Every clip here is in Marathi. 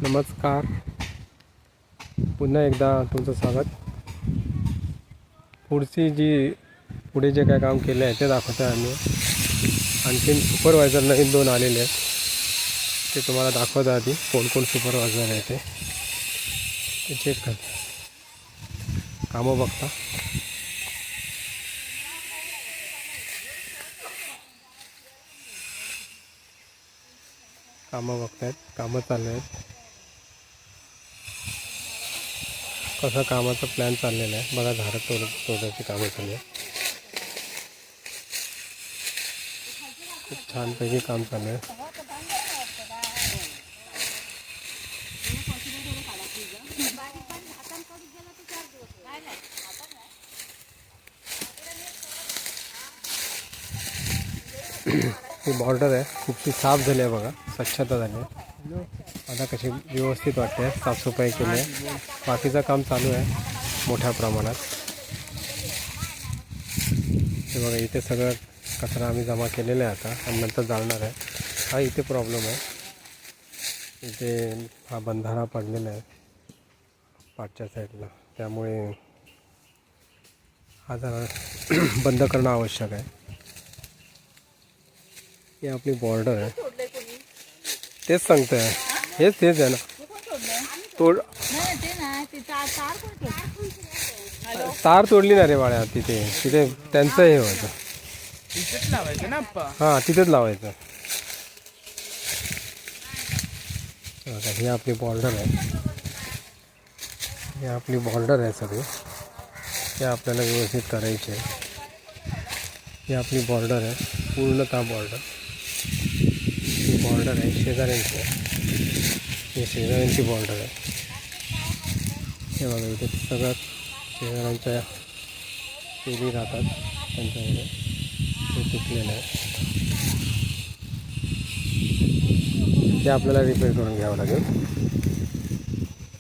नमस्कार, पुन्हा एकदा तुमचं स्वागत. पुढे जे काय काम केलं आहे ते दाखवतो आहे आम्ही. आणखीन सुपरवायझर नवीन 2 आलेले आहेत, ते तुम्हाला दाखवतो. आधी कोण सुपरवायझर आहे ते चेक कर, कामं बघता. कामं बघतायत, कामं चालू आहेत. कसं कामाचा प्लॅन चाललेला आहे बघा. झाडं तोडायची कामं चालू आहे. खूप छानपैकी काम चालू आहे. ही बॉर्डर आहे, खूपशी साफ झाली आहे बघा, स्वच्छता झाली आहे. आता कशी व्यवस्थित वाटते, साफसफाई केली आहे. बाकीचं काम चालू आहे मोठ्या प्रमाणात. हे बघा, इथे सगळं कचरा आम्ही जमा केलेला आहे आता आणि नंतर जाळणार आहे. हा इथे प्रॉब्लेम आहे, इथे हा बंधारा पडलेला आहे पाठच्या साईडला, त्यामुळे हा जरा बंद करणं आवश्यक आहे. ही आपली बॉर्डर आहे, तेच सांगतोय. हेच आहे ना, तोड तार तोडली ना रे बाळ्या. तिथे त्यांचं हे होतं, तिथेच लावायचं ना अप्पा. हां तिथेच लावायचं. ही आपली बॉर्डर आहे, ही आपली बॉर्डर आहे सगळी. हे आपल्याला व्यवस्थित करायची आहे. ही आपली बॉर्डर आहे, पूर्णतः बॉर्डर. ही बॉर्डर आहे शेजाऱ्यांची, ही शेजाऱ्यांची बॉर्डर आहे. हे बघा, इथे सगळं शेजाऱ्यांच्या तेली राहतात, त्यांच्याकडे ते तुटलेलं आहे. ते आपल्याला रिपेअर करून घ्यावं लागेल.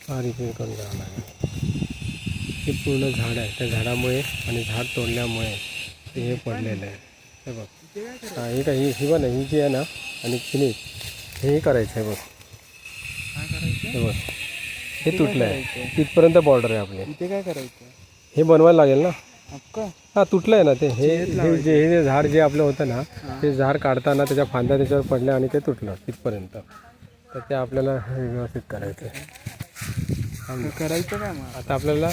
हा रिपेअर करून घ्यावं लागेल. हे पूर्ण झाड आहे, त्या झाडामुळे आणि झाड तोडल्यामुळे हे पडलेलं आहे. हे बघ, हां हे काय, ही बघ ना, ही जी आहे ना, आणि फिनिश हे करायचं आहे बघ. हे बघ, हे तुटलं आहे, तिथपर्यंत बॉर्डर आहे आपली. इथे काय करायचं? हे बनवायला लागेल ना. अक्का हां तुटलं आहे ना ते. हे झाड जे आपलं होतं ना, ते झाड काढताना त्याच्या फांद्या त्याच्यावर पडल्या आणि ते तुटलं तिथपर्यंत. तर ते आपल्याला व्यवस्थित करायचं आहे. करायचं काय मग? आता आपल्याला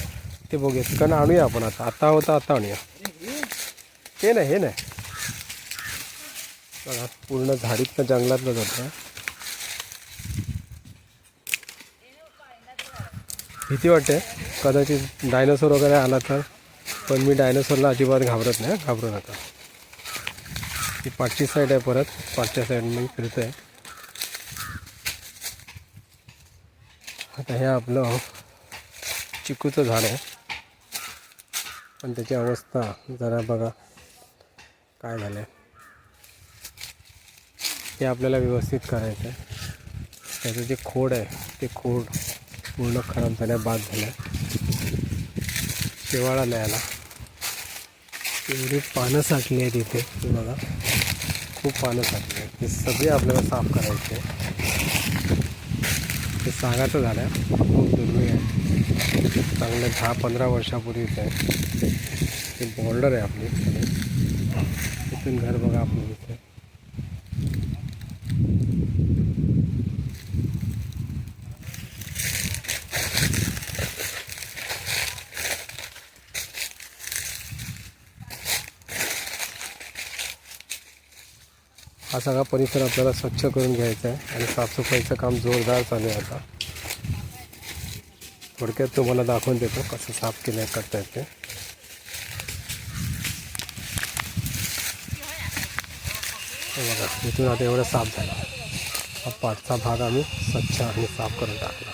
ते बघूया, तिकडनं आणूया आपण. आता होता आता आणूया. हे नाही, हे नाही बघा, पूर्ण झाडीतनं जंगलातलं जातं. भीती वाटते कदाचित डायनोसॉर वगैरे आला तर, पण मी डायनोसॉरला अजिबात घाबरत नाही. घाबरू नका. ही पाठची साईड आहे, परत पाठच्या साईड मी फिरतो आहे. आता हे आपलं चिकूचं झाड आहे, पण त्याची अवस्था जरा बघा काय झालं आहे. ते आपल्याला व्यवस्थित करायचं आहे. त्याचं जे खोड आहे ते खोड पूर्ण खराब झाल्या, बाद झाल्या, शेवाळा नाही आला. एवढी पानं साठली आहेत इथे, हे बघा, खूप पानं साठली आहेत. हे सगळे आपल्याला साफ करायचे. हे सागाचं झालं आहे, खूप दुर्मिळ आहे, चांगलं 10-15 वर्षापूर्वीच आहे. हे बॉर्डर आहे आपली. इथून घर बघा आपलं इथे. हा सगळा परिसर आपल्याला स्वच्छ करून घ्यायचा आहे आणि साफसफाईचं काम जोरदार चालू आहे आता. थोडक्यात तुम्हाला दाखवून देतो कसं साफ केलं करता येते. बघा, इथून आता एवढं साफ झाला. हा पाठचा भाग आम्ही स्वच्छ आणि साफ करून टाकला.